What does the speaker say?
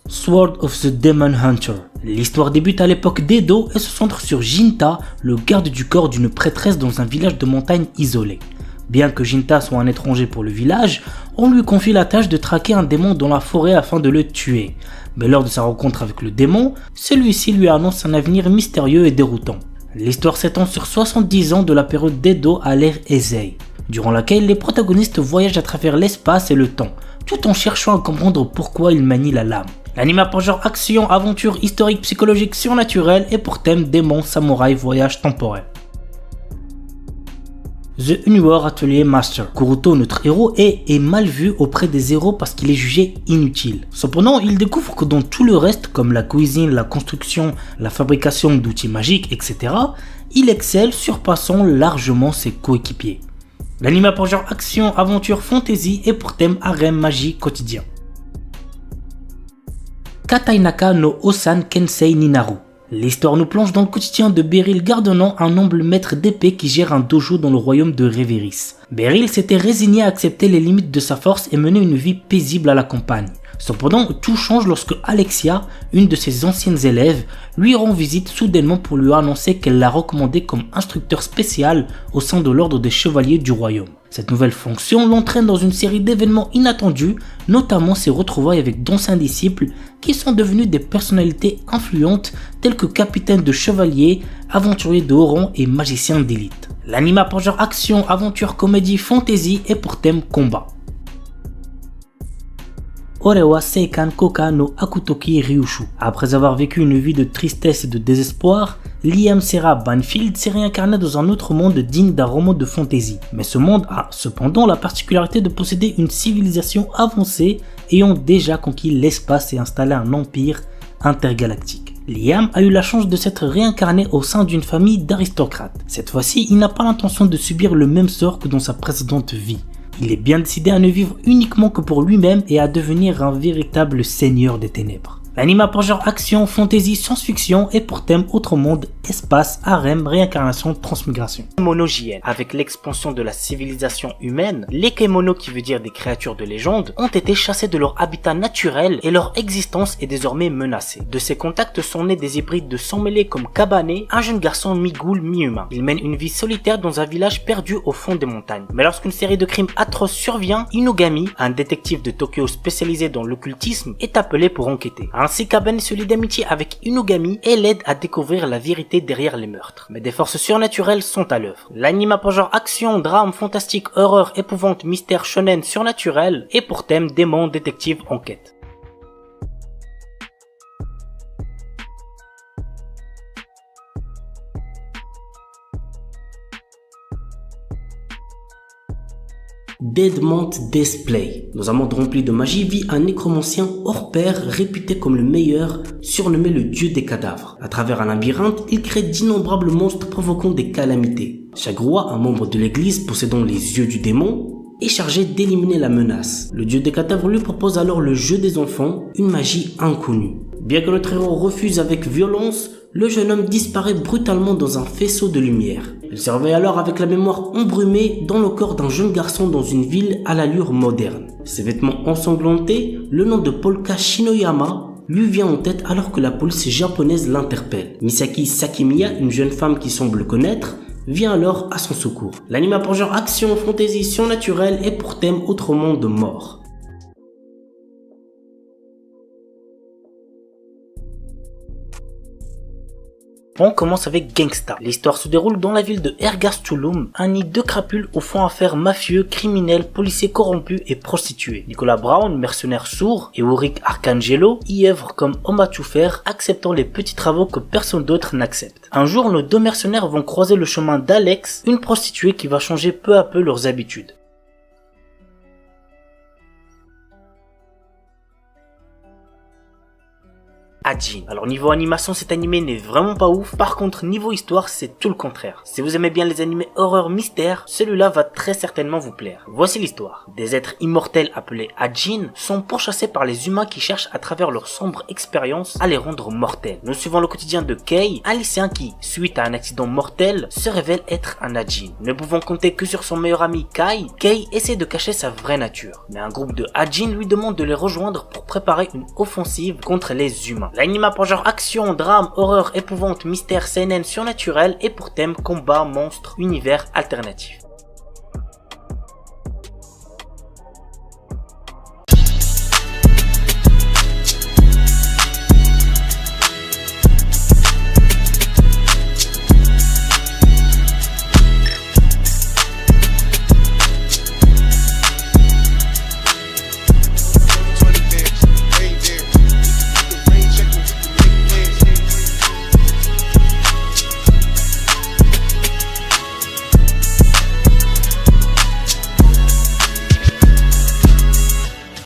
Sword of the Demon Hunter. L'histoire débute à l'époque d'Edo et se centre sur Jinta, le garde du corps d'une prêtresse dans un village de montagne isolé. Bien que Jinta soit un étranger pour le village, on lui confie la tâche de traquer un démon dans la forêt afin de le tuer. Mais lors de sa rencontre avec le démon, celui-ci lui annonce un avenir mystérieux et déroutant. L'histoire s'étend sur 70 ans de la période d'Edo à l'ère Heisei, durant laquelle les protagonistes voyagent à travers l'espace et le temps, tout en cherchant à comprendre pourquoi ils manient la lame. L'anime a pour genre action, aventure, historique, psychologique, surnaturel et pour thème démon, samouraï, voyage temporel. The Unwar Atelier Master. Kuruto, notre héros, est mal vu auprès des héros parce qu'il est jugé inutile. Cependant, il découvre que dans tout le reste, comme la cuisine, la construction, la fabrication d'outils magiques, etc., il excelle, surpassant largement ses coéquipiers. L'anime a pour genre action, aventure, fantasy et pour thème harem, magie, quotidien. Katainaka no Osan Kensei Ninaru. L'histoire nous plonge dans le quotidien de Beryl Gardenant, un humble maître d'épée qui gère un dojo dans le royaume de Reveris. Beryl s'était résigné à accepter les limites de sa force et mener une vie paisible à la campagne. Cependant, tout change lorsque Alexia, une de ses anciennes élèves, lui rend visite soudainement pour lui annoncer qu'elle l'a recommandé comme instructeur spécial au sein de l'ordre des chevaliers du royaume. Cette nouvelle fonction l'entraîne dans une série d'événements inattendus, notamment ses retrouvailles avec d'anciens disciples qui sont devenus des personnalités influentes telles que capitaines de chevaliers, aventuriers de haut rang et magiciens d'élite. L'anime a pour genre action, aventure, comédie, fantasy et pour thème combat. Orewa Seikan Koka no Akutoki Ryushu. Après avoir vécu une vie de tristesse et de désespoir, Liam Serra Banfield s'est réincarné dans un autre monde digne d'un roman de fantasy. Mais ce monde a cependant la particularité de posséder une civilisation avancée ayant déjà conquis l'espace et installé un empire intergalactique. Liam a eu la chance de s'être réincarné au sein d'une famille d'aristocrates. Cette fois-ci, il n'a pas l'intention de subir le même sort que dans sa précédente vie. Il est bien décidé à ne vivre uniquement que pour lui-même et à devenir un véritable seigneur des ténèbres. L'anime a pour genre action, fantasy, science-fiction et pour thème autre monde, espace, harem, réincarnation, transmigration. Kemono JN. Avec l'expansion de la civilisation humaine, les Kemono, qui veut dire des créatures de légende, ont été chassés de leur habitat naturel et leur existence est désormais menacée. De ces contacts sont nés des hybrides de sang mêlés comme Kabane, un jeune garçon mi-ghoul, mi-humain. Il mène une vie solitaire dans un village perdu au fond des montagnes. Mais lorsqu'une série de crimes atroces survient, Inugami, un détective de Tokyo spécialisé dans l'occultisme, est appelé pour enquêter. Ainsi, Kabane se lie d'amitié avec Inugami et l'aide à découvrir la vérité derrière les meurtres. Mais des forces surnaturelles sont à l'œuvre. L'anime a pour genre action, drame, fantastique, horreur, épouvante, mystère, shonen, surnaturel et pour thème démon, détective, enquête. Deadmont Display. Dans un monde rempli de magie vit un nécromancien hors pair réputé comme le meilleur, surnommé le dieu des cadavres. À travers un labyrinthe, il crée d'innombrables monstres provoquant des calamités. Chaque roi, un membre de l'église possédant les yeux du démon, est chargé d'éliminer la menace. Le dieu des cadavres lui propose alors le jeu des enfants, une magie inconnue. Bien que notre héros refuse avec violence, le jeune homme disparaît brutalement dans un faisceau de lumière. Il se réveille alors avec la mémoire embrumée dans le corps d'un jeune garçon dans une ville à l'allure moderne. Ses vêtements ensanglantés, le nom de Polka Shinoyama lui vient en tête alors que la police japonaise l'interpelle. Misaki Sakimiya, une jeune femme qui semble le connaître, vient alors à son secours. L'anime a pour genre action, fantasy, surnaturel et pour thème autre monde de mort. On commence avec Gangsta. L'histoire se déroule dans la ville de Ergastulum, un nid de crapules au fond affaires mafieux, criminels, policiers corrompus et prostituées. Nicolas Brown, mercenaire sourd, et Ulrich Arcangelo y œuvrent comme homme à tout faire, acceptant les petits travaux que personne d'autre n'accepte. Un jour, nos deux mercenaires vont croiser le chemin d'Alex, une prostituée qui va changer peu à peu leurs habitudes. Hajin. Alors niveau animation, cet animé n'est vraiment pas ouf. Par contre, niveau histoire, c'est tout le contraire. Si vous aimez bien les animés horreur mystère, celui-là va très certainement vous plaire. Voici l'histoire. Des êtres immortels appelés Hajin sont pourchassés par les humains qui cherchent à travers leur sombre expérience à les rendre mortels. Nous suivons le quotidien de Kei, un lycéen qui, suite à un accident mortel, se révèle être un Hajin. Ne pouvant compter que sur son meilleur ami Kai, Kei essaie de cacher sa vraie nature. Mais un groupe de Hajin lui demande de les rejoindre pour préparer une offensive contre les humains. L'anime a pour genre action, drame, horreur, épouvante, mystère, seinen, surnaturel et pour thème combat, monstre, univers alternatif.